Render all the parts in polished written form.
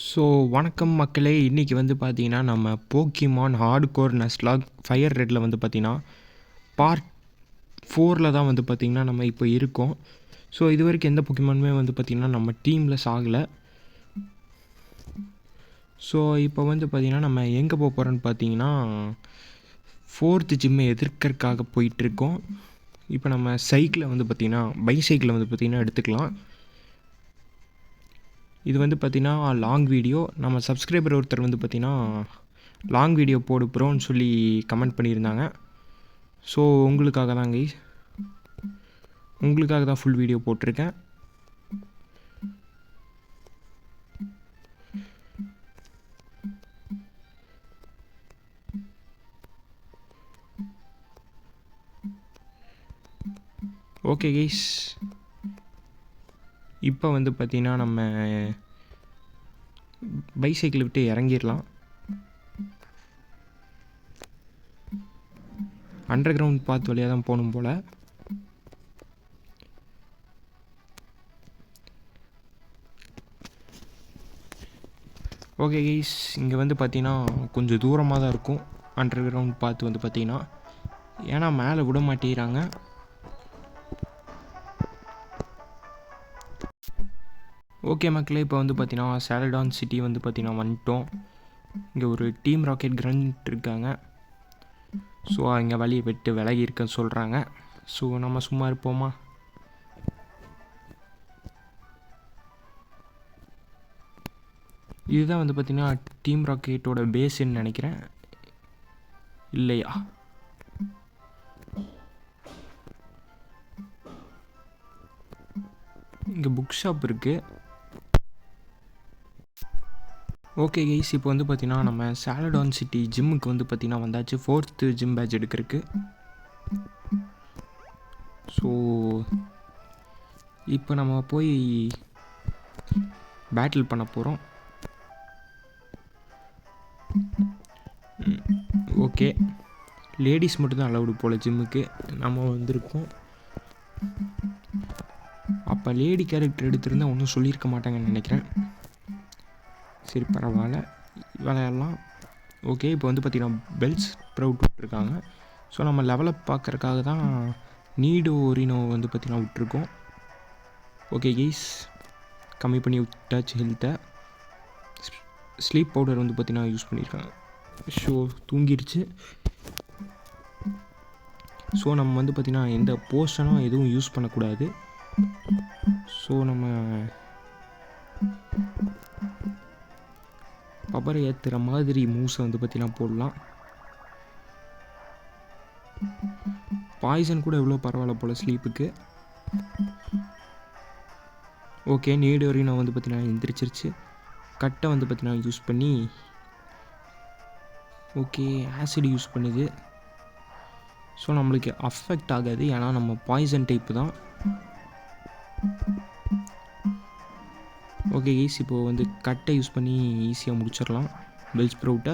So வணக்கம் மக்களே, இன்றைக்கி வந்து பார்த்தீங்கன்னா நம்ம போக்கிமான் ஹார்ட்கோர் நஸ்லாக் ஃபயர் ரெட்டில் வந்து பார்த்திங்கன்னா பார்ட் 4 தான் வந்து பார்த்திங்கன்னா நம்ம இப்போ இருக்கோம். ஸோ இது வரைக்கும் எந்த போக்கிமானுமே வந்து பார்த்திங்கன்னா நம்ம டீமில் சாகலை. ஸோ இப்போ வந்து பார்த்திங்கன்னா நம்ம எங்கே போக போகிறோன்னு பார்த்தீங்கன்னா 4th ஜிம்மை எதிர்க்கறக்காக போயிட்டுருக்கோம். இப்போ நம்ம சைக்கிளை வந்து பார்த்திங்கன்னா பைசைக்கிளை வந்து பார்த்திங்கன்னா எடுத்துக்கலாம். இது வந்து பார்த்திங்கன்னா லாங் வீடியோ. நம்ம சப்ஸ்கிரைபர் ஒருத்தர் வந்து பார்த்திங்கன்னா லாங் வீடியோ போடு ப்ரோன்னு சொல்லி கமெண்ட் பண்ணியிருந்தாங்க. ஸோ உங்களுக்காக தான் கைஸ், உங்களுக்காக தான் ஃபுல் வீடியோ போட்டிருக்கேன். ஓகே கைஸ், இப்போ வந்து பார்த்திங்கன்னா நம்ம பைசைக்கிள் விட்டு இறங்கிடலாம். அண்டர் கிரவுண்ட் பாத் வழியாக தான் போகணும் போல். ஓகே கைஸ், இங்கே வந்து பார்த்திங்கன்னா கொஞ்சம் தூரமாக தான் இருக்கும் அண்டர் கிரவுண்ட் பாத் வந்து பார்த்திங்கன்னா, ஏன்னா மேலே விட மாட்டேங்கிறாங்க. ஓகே மக்களே, இப்போ வந்து பார்த்திங்கன்னா சாலடான் சிட்டி வந்து பார்த்திங்கன்னா வந்துட்டோம். இங்கே ஒரு டீம் ராக்கெட் கிரண்ட் இருக்காங்க. ஸோ அங்கே வழியை விட்டு விலகி இருக்குன்னு சொல்கிறாங்க. ஸோ நம்ம சும்மா இருப்போமா? இதுதான் வந்து பார்த்திங்கன்னா டீம் ராக்கெட்டோட பேஸ்ன்னு நினைக்கிறேன், இல்லையா? இங்கே புக் ஷாப் இருக்குது. ஓகே கைஸ், இப்போ வந்து பார்த்திங்கன்னா நம்ம சாலடான் சிட்டி ஜிம்முக்கு வந்து பார்த்திங்கன்னா வந்தாச்சு 4th ஜிம் பேட்ச் எடுக்கிறதுக்கு. ஸோ இப்போ நம்ம போய் பேட்டில் பண்ண போகிறோம். ஓகே, லேடிஸ் மட்டும்தான் அலவுடு போல் ஜிம்முக்கு நம்ம வந்திருக்கோம். அப்போ லேடி கேரக்டர் எடுத்திருந்தால் ஒன்றும் சொல்லியிருக்க மாட்டாங்கன்னு நினைக்கிறேன். சரி பரவாயில்ல, விளையாடலாம். ஓகே, இப்போ வந்து பார்த்திங்கன்னா பெல்ஸ் ப்ரௌட் விட்டுருக்காங்க. ஸோ நம்ம லெவலப் பார்க்குறக்காக தான் நீடோரினோ வந்து பார்த்திங்கன்னா விட்டுருக்கோம். ஓகே கைஸ், கம்மி பண்ணி விட்டாச்சு ஹெல்த்தை. ஸ்லீப் பவுடர் வந்து பார்த்திங்கன்னா யூஸ் பண்ணியிருக்காங்க. ஷோ தூங்கிடுச்சு. ஸோ நம்ம வந்து பார்த்திங்கன்னா எந்த போஷனும் எதுவும் யூஸ் பண்ணக்கூடாது. ஸோ நம்ம பவரை ஏற்றுற மாதிரி மூவ்ஸை வந்து பார்த்திங்கன்னா போடலாம். பாய்சன் கூட எவ்வளோ பரவாயில்ல போல் ஸ்லீப்புக்கு. ஓகே, நீடு வரையும் நான் வந்து பார்த்திங்கன்னா எந்திரிச்சிருச்சு. கட்டை வந்து பார்த்திங்கன்னா யூஸ் பண்ணி ஓகே ஆசிட் யூஸ் பண்ணுது. ஸோ நம்மளுக்கு அஃபெக்ட் ஆகாது, ஏன்னா நம்ம பாய்சன் டைப்பு தான். ஓகே ஈஸி, இப்போது வந்து கட்டை யூஸ் பண்ணி ஈஸியாக முடிச்சிடலாம் பெல் ஸ்ப்ரவுட்டை.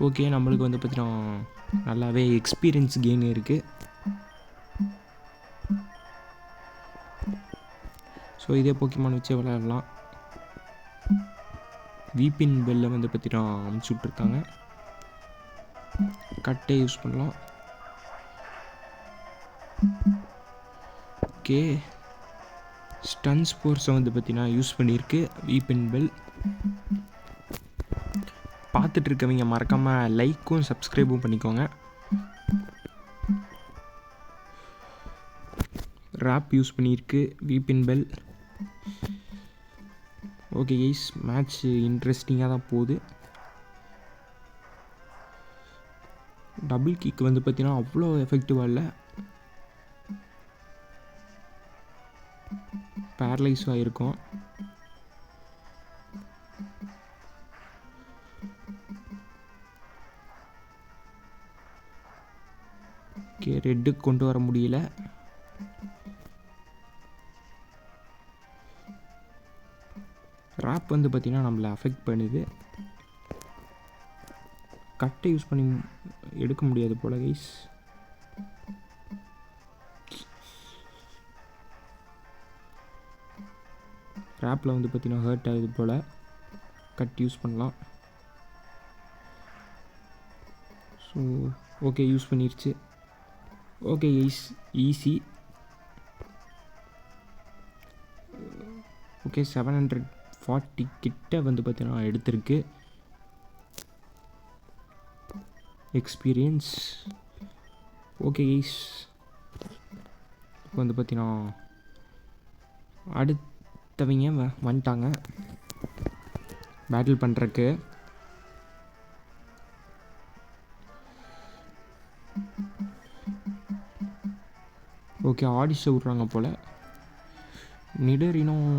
ஓகே, நம்மளுக்கு வந்து பார்த்திங்கன்னா நல்லாவே எக்ஸ்பீரியன்ஸ் கெயின் இருக்குது. ஸோ இதே போக்கிமான் வச்சு விளையாடலாம். வீப்பின் பெல்லை வந்து பார்த்திங்கன்னா அமுச்சு விட்ருக்காங்க. கட்டை யூஸ் பண்ணலாம். ஓகே, ஸ்டன் ஸ்போர்ட்ஸை வந்து பார்த்திங்கன்னா யூஸ் பண்ணியிருக்கு வீப்பின் பெல். பார்த்துட்டு இருக்கவங்க மறக்காமல் லைக்கும் சப்ஸ்கிரைபும் பண்ணிக்கோங்க. ராப் யூஸ் பண்ணியிருக்கு வீப்பின் பெல். ஓகே கைஸ், மேட்ச் இன்ட்ரெஸ்டிங்காக தான் போகுது. டபுள் கிக் வந்து பார்த்திங்கன்னா அவ்வளோ எஃபெக்டிவாக இல்லை, பேரலைஸ் ஆகிருக்கும். ஓகே, ரெட்டுக்கு கொண்டு வர முடியல. ராப் வந்து பார்த்திங்கன்னா நம்மளை அஃபெக்ட் பண்ணுது. கட்டை யூஸ் பண்ணி எடுக்க முடியாது போல் கைஸ். ட்ராப்பில் வந்து பார்த்திங்கன்னா ஹர்ட் ஆகுது போல். கட் யூஸ் பண்ணலாம். ஸோ ஓகே, யூஸ் பண்ணிருச்சு. Okay easy. ஓகே 740 கிட்ட வந்து பார்த்தீங்கன்னா எடுத்திருக்கு எக்ஸ்பீரியன்ஸ். ஓகே கைஸ், இப்போ வந்து பார்த்தீங்கன்னா அடுத்தவங்க வந்துட்டாங்க பேட்டில் பண்ணுறக்கு. ஓகே, ஆடிஷை விட்றாங்க போல். நிடரினும்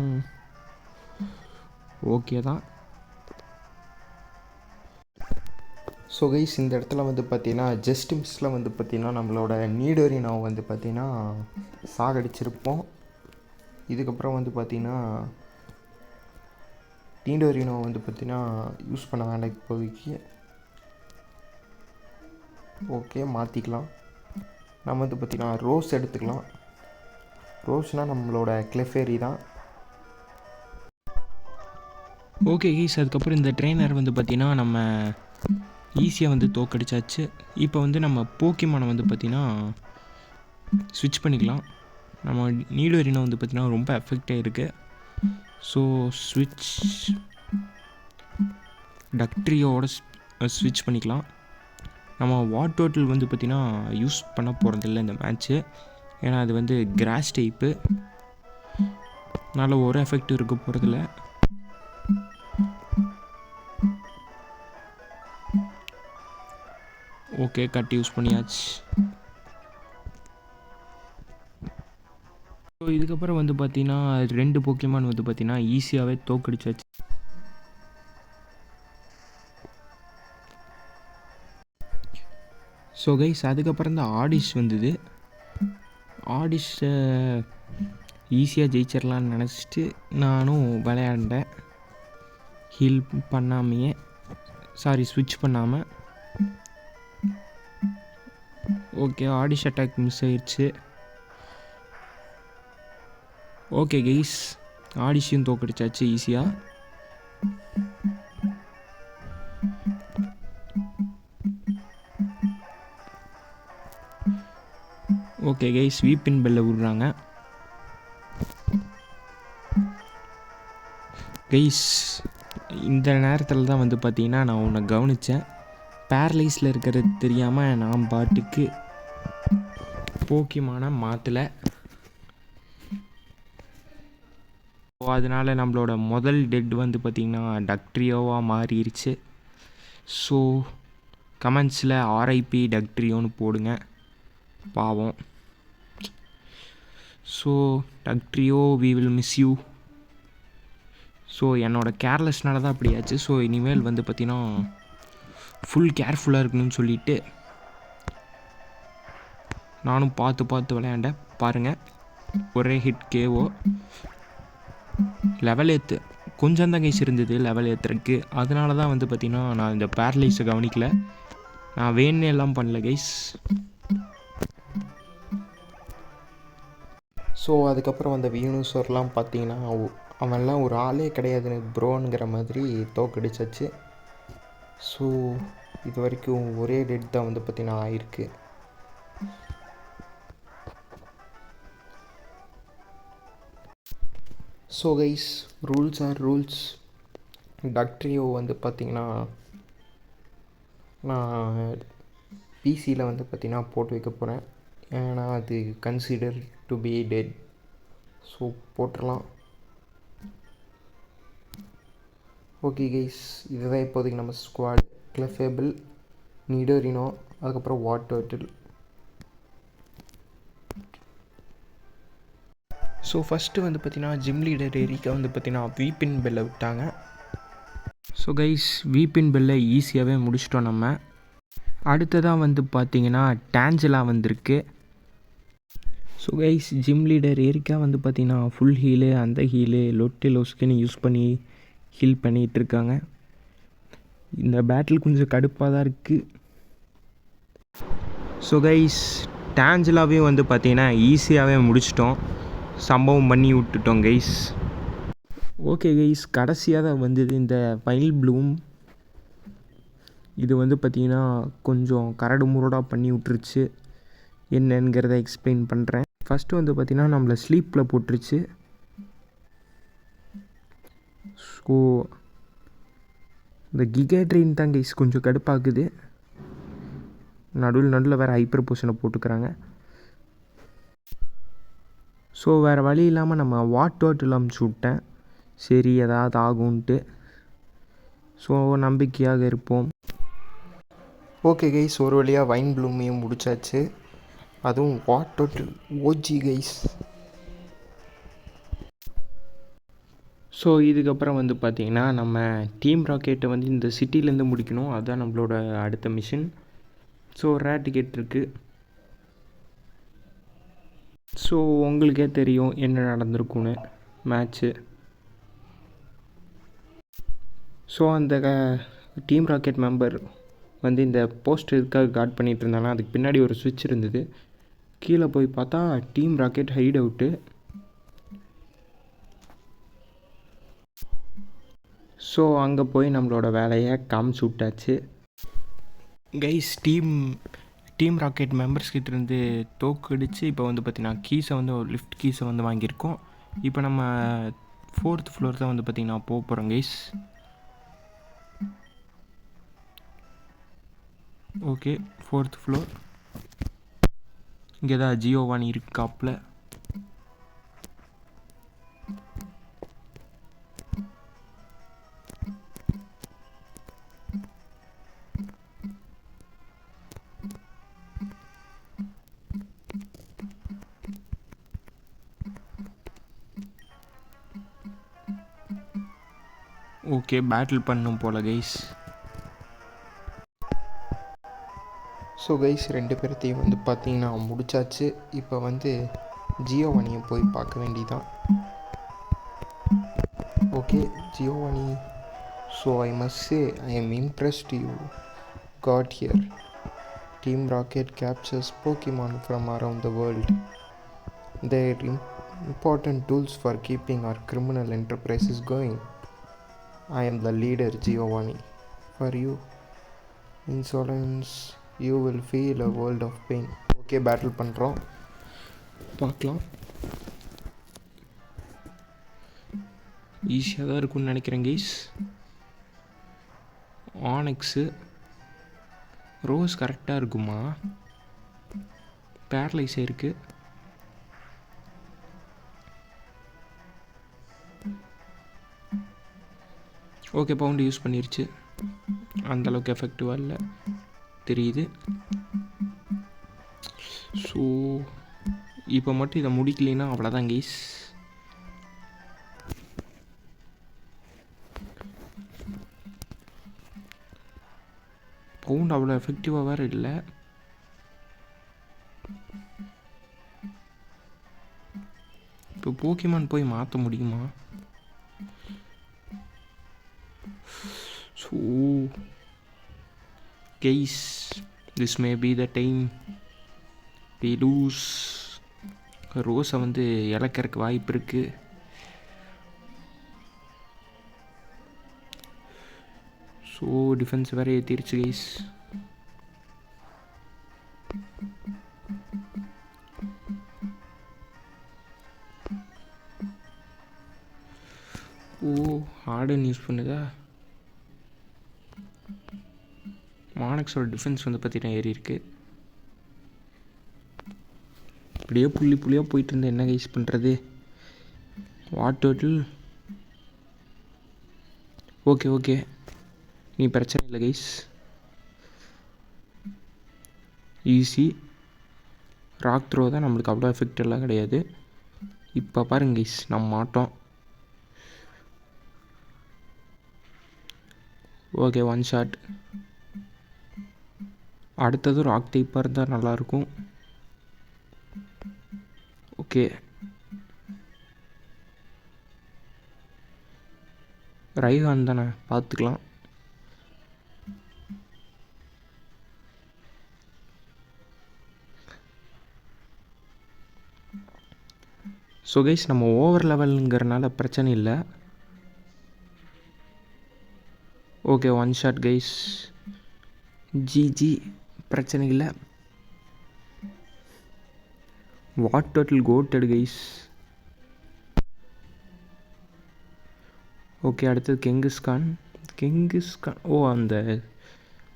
ஓகே தான். ஸோ கைஸ், இந்த இடத்துல வந்து பார்த்தீங்கன்னா ஜஸ்ட் மிஸ்ஸில் வந்து பார்த்தீங்கன்னா நம்மளோட நீடோரினாவை வந்து பார்த்தீங்கன்னா சாகடிச்சிருப்போம். இதுக்கப்புறம் வந்து பார்த்தீங்கன்னா நீடோரினாவை வந்து பார்த்தீங்கன்னா யூஸ் பண்ண வேண்டாம் இப்போதைக்கு. ஓகே, மாற்றிக்கலாம். நம்ம வந்து பார்த்திங்கன்னா ரோஸ் எடுத்துக்கலாம். ரோஸ்னால் நம்மளோட கிளெஃபேரி தான். ஓகே கைஸ், அதுக்கப்புறம் இந்த ட்ரெயினர் வந்து பார்த்திங்கன்னா நம்ம ஈஸியாக வந்து தோக்கடிச்சாச்சு. இப்போ வந்து நம்ம போக்கிமானை வந்து பார்த்திங்கன்னா ஸ்விட்ச் பண்ணிக்கலாம். நம்ம நீடோரினா வந்து பார்த்திங்கன்னா ரொம்ப எஃபெக்டாக இருக்குது. ஸோ ஸ்விட்ச் டக்ட்ரியோட ஸ்விட்ச் பண்ணிக்கலாம். நம்ம வாட்டோட்டில் வந்து பார்த்திங்கன்னா யூஸ் பண்ண போகிறதில்ல இந்த மேட்ச்சு. ஏன்னா அது வந்து கிராஸ் டைப்பு, நல்ல ஒரு எஃபெக்ட் இருக்க போகிறதில்ல. ஓகே, கட் யூஸ் பண்ணியாச்சு. ஸோ இதுக்கப்புறம் வந்து பார்த்திங்கன்னா 2 போக்கிமான் வந்து பார்த்திங்கன்னா ஈஸியாகவே தோக்கடிச்சாச்சு. ஸோ கைஸ், அதுக்கப்புறம் தான் ஆடிஷ் வந்தது. ஆடிஷை ஈஸியாக ஜெயிச்சிடலான்னு நினச்சிட்டு நானும் விளையாண்டேன். ஹீல் பண்ணாமையே, ஸ்விட்ச் பண்ணாமல். ஓகே, ஆடிஷ் அட்டாக் மிஸ் ஆயிடுச்சு. ஓகே கைஸ், ஆடிஷையும் தோக்கடிச்சாச்சு ஈஸியாக. ஓகே கைஸ், வீப்பின் பெல்லை விடுறாங்க. கைஸ், இந்த நேரத்தில் தான் வந்து பார்த்தீங்கன்னா நான் உன்னை கவனித்தேன். பேரலைஸில் இருக்கிறது தெரியாமல் நான் பாட்டுக்கு போக்கிமான மாற்றலை. ஸோ அதனால் நம்மளோட முதல் டெட் வந்து பார்த்திங்கன்னா டக்ட்ரியோவாக மாறிடுச்சு. ஸோ கமெண்ட்ஸில் RIP டக்ட்ரியோன்னு போடுங்க, பாவம். So Dugtrio, we will miss you. So என்னோடய கேர்லெஸ்னால தான் அப்படியாச்சு. ஸோ இனிமேல் வந்து பார்த்திங்கன்னா ஃபுல் கேர்ஃபுல்லாக இருக்கணும்னு சொல்லிவிட்டு நானும் பார்த்து விளையாண்டேன். பாருங்கள், ஒரே ஹிட் KO. லெவல் ஏற்று கொஞ்சம் தான் கைஸ் இருந்தது லெவல் ஏற்றுறதுக்கு. அதனால தான் வந்து பார்த்திங்கன்னா நான் இந்த பேரலைஸை கவனிக்கல. நான் வேணுன்னு எல்லாம் பண்ணல கைஸ். ஸோ அதுக்கப்புறம் அந்த வீனூசர்லாம் பார்த்தீங்கன்னா அவன்லாம் ஒரு ஆளே கிடையாதுன்னு ப்ரோங்கிற மாதிரி தோக்கடிச்சாச்சு. ஸோ இது வரைக்கும் ஒரே டெட் தான் வந்து பார்த்திங்கன்னா ஆயிருக்கு. So guys, rules are rules. Dugtrio வந்து பார்த்திங்கன்னா நான் பிசியில் வந்து பார்த்திங்கன்னா போட்டு வைக்க போகிறேன். ஏன்னா அது consider to be dead. So போட்டுடலாம். ஓகே கைஸ், இதுதான் இப்போதைக்கு நம்ம ஸ்குவாட். கிளெஃபேபிள், நிடோரினோ, அதுக்கப்புறம் வாட்டோட்டில். ஸோ ஃபஸ்ட்டு வந்து பார்த்திங்கன்னா ஜிம் லீடர் எரிக்கா வந்து பார்த்திங்கன்னா வீப்பின் பெல்லை விட்டாங்க. ஸோ கைஸ், வீப்பின் பெல்லை ஈஸியாகவே முடிச்சிட்டோம் நம்ம. அடுத்ததாக வந்து பார்த்திங்கன்னா டான்ஜலா வந்திருக்கு. So guys, gym leader Erika வந்து பார்த்திங்கன்னா ஃபுல் ஹீலு, அந்த ஹீலு, லொஸ்கின்னு யூஸ் பண்ணி ஹீல் பண்ணிகிட்ருக்காங்க. இந்த பேட்டில் கொஞ்சம் கடுப்பாக தான் இருக்குது. ஸோ கைஸ், டான்ஜலாவையும் வந்து பார்த்திங்கன்னா ஈஸியாகவே முடிச்சிட்டோம். சம்பவம் பண்ணி விட்டுட்டோம் கைஸ். ஓகே கைஸ், கடைசியாக தான் வந்தது இந்த வைல் ப்ளூம். இது வந்து பார்த்திங்கன்னா கொஞ்சம் கரடு முரடாக பண்ணி விட்டுருச்சு. என்னங்கிறத எக்ஸ்பிளைன் பண்ணுறேன். ஃபஸ்ட்டு வந்து பார்த்திங்கன்னா நம்மளை ஸ்லீப்பில் போட்டுருச்சு. ஸோ இந்த கிகாட்ரின் தான் கைஸ் கொஞ்சம் கடுப்பாகுது. நடுவில் வேறு ஹைப்பர் போஷனை போட்டுக்கிறாங்க. ஸோ வேறு வழி இல்லாமல் நம்ம வாட்டர் அமுச்சு விட்டேன். சரி ஏதாவது ஆகும்ன்ட்டு. ஸோ நம்பிக்கையாக இருப்போம். ஓகே கைஸ், ஒரு வழியாக வைன் ப்ளூமையும் முடிச்சாச்சு. அதுவும் வாட்டர் ஓஜி கைஸ். ஸோ இதுக்கப்புறம் வந்து பார்த்திங்கன்னா நம்ம டீம் ராக்கெட்டை வந்து இந்த சிட்டிலேருந்து முடிக்கணும். அதுதான் நம்மளோட அடுத்த மிஷின். ஸோ ரேர் டிக்கெட் இருக்குது. ஸோ உங்களுக்கே தெரியும் என்ன நடந்திருக்குன்னு மேட்ச்சு. ஸோ அந்த டீம் ராக்கெட் மெம்பர் வந்து இந்த போஸ்டர் இதுக்காக கார்ட் பண்ணிகிட்டு இருந்தாங்கன்னா அதுக்கு பின்னாடி ஒரு சுவிட்ச் இருந்தது. கீழே போய் பார்த்தா Team Rocket hide out. So அங்கே போய் நம்மளோட வேலையை காமிச்சு விட்டாச்சு கைஸ். டீம் ராக்கெட் மெம்பர்ஸ்கிட்டேருந்து தோக்கடிச்சு இப்போ வந்து பார்த்திங்கன்னா கீஸை வந்து ஒரு லிஃப்ட் கீஸை வந்து வாங்கியிருக்கோம். இப்போ நம்ம 4th ஃப்ளோர் தான் வந்து பார்த்திங்கன்னா போக போகிறோம் கைஸ். Okay 4th floor. இங்கே தான் ஜியோவானி இருக்காப்புல. ஓகே பேட்டில் பண்ணும் போல் கைஸ். ஸோ கைஸ் 2 பேர்த்தையும் வந்து பார்த்திங்கன்னா முடிச்சாச்சு. இப்போ வந்து ஜியோவானியை போய் பார்க்க வேண்டியதான். Okay Giovanni. So I must say I am impressed you got here. Team Rocket captures Pokemon from around the world. They are important tools for keeping our criminal enterprises going. I am the leader, Giovanni. For you, insolence, you will feel a world of pain. Okay, battle பண்ணுறோம், பார்க்கலாம். ஈஸியாக தான் இருக்கும்னு நினைக்கிறேன் guys. ஆனெக்ஸு rose கரெக்டாக இருக்குமா? Paralyse ஆயிருக்கு. Okay pound use பண்ணிருச்சு. அந்தளவுக்கு எஃபெக்டிவாக இல்லை தெரியுது. ஸோ இப்போ மட்டும் இதை முடிக்கலைன்னா அவ்வளோதான் கைஸ். பவுண்ட் அவ்வளோ எஃபெக்டிவாக வேறு இல்லை. இப்போ போக்கிமான் போய் மாற்ற முடியுமா? So guys, this may be the time we lose. ரோஸை வந்து இழக்கிறதுக்கு வாய்ப்பு இருக்குது. ஸோ டிஃபென்ஸ் வேறு ஏற்றிருச்சு கைஸ். ஓ ஹார்டன் யூஸ் பண்ணுதா? மானக்ஸோட டிஃபென்ஸ் வந்து பார்த்தீங்கன்னா ஏறி இருக்கு. இப்படியே புள்ளியாக போயிட்டு இருந்தால் என்ன கைஸ் பண்ணுறது? வாட்டோட்டில் ஓகே நீ பிரச்சனை இல்லை கைஸ், ஈஸி. ராக் த்ரோ தான் நம்மளுக்கு அவ்வளோ எஃபெக்ட் எல்லாம் கிடையாது. இப்போ பாருங்க கைஸ், நம்ம மாட்டோம். Okay 1 shot. அடுத்தது ராக் டைப்பாக இருந்தால் நல்லாயிருக்கும். ஓகே ரைஹான் தானே, பார்த்துக்கலாம். ஸோ கைஸ் நம்ம ஓவர் லெவலுங்கிறனால பிரச்சனை இல்லை. Okay, one shot guys. GG, பிரச்சனை இல்லை. What total coated guys. Okay, அடுத்தது கெங்கிஸ்கான். ஓ, அந்த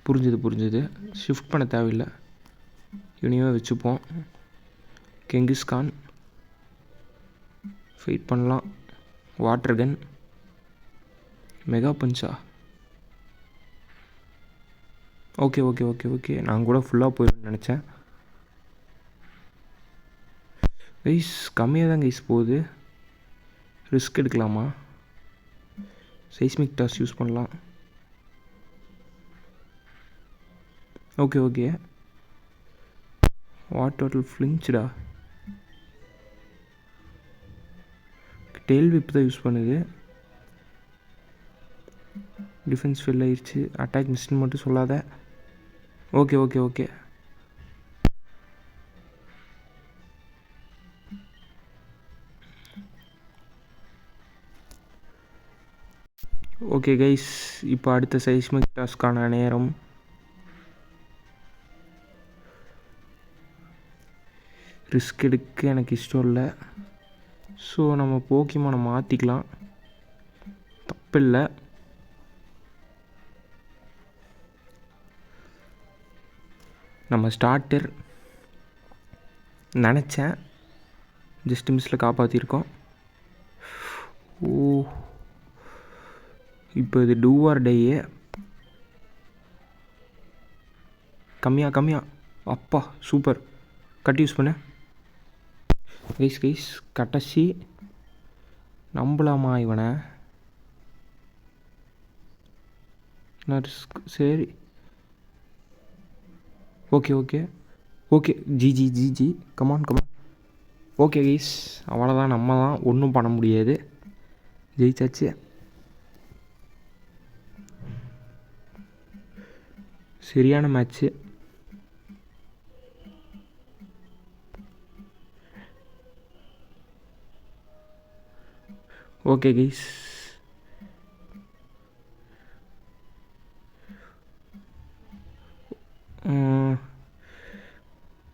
புரிஞ்சுது. ஷிஃப்ட் பண்ண தேவையில்லை, இனிமே வச்சுப்போம். கெங்கிஸ்கான் ஃபைட் பண்ணலாம். Water gun, mega punch. Okay. நான் கூட ஃபுல்லாக போயிடும்னு நினச்சேன் கைஸ். கம்மியாக தான் கைஸ் போகுது. ரிஸ்க் எடுக்கலாமா? சைஸ்மிக் டாஸ் யூஸ் பண்ணலாம். ஓகே. வாட் டோட்டல் ஃப்ளின்ச்டா. டெயில் விப் தான் யூஸ் பண்ணுது. டிஃபென்ஸ் ஃபெயில் ஆயிடுச்சு. அட்டாக் மிஸ்ன்னு மட்டும் சொல்லாத. ஓகே. ஓகே கைஸ், இப்போ அடுத்த சைஸ்மிக் டாஸ்க்கான நேரம். ரிஸ்க் எடுக்க எனக்கு இஷ்டம் இல்லை. ஸோ நம்ம போக்கிமானை மாற்றிக்கலாம், தப்பில்லை. நம்ம ஸ்டார்டர் நினச்சேன், ஜஸ்ட் மிஸ்ஸில் காப்பாற்றிருக்கோம். ஓ, இப்போ இது டூ ஆர் டையே. கம்மியா. அப்பா சூப்பர். கட் யூஸ் பண்ண கைஸ். கடைசி நம்பலாமா இவனை? சரி, okay. GG come on. Okay guys, அவ்வளோதான். நம்ம தான் ஒன்றும் பண்ண முடியாது, ஜெயிச்சாச்சு. சரியான மேட்ச்சு. Okay guys,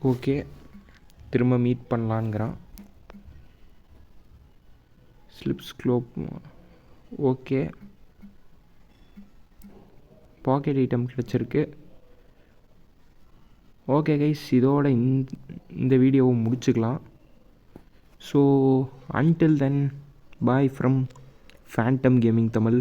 okay. திரும்ப மீட் பண்ணலான்ங்கிறான். ஸ்லிப்ஸ் க்ளோப். ஓகே, பாக்கெட் ஐட்டம் கிடச்சிருக்கு. ஓகே கைஸ், இதோட இந்த வீடியோவை முடிச்சுக்கலாம். So until then, bye from Phantom gaming Tamil.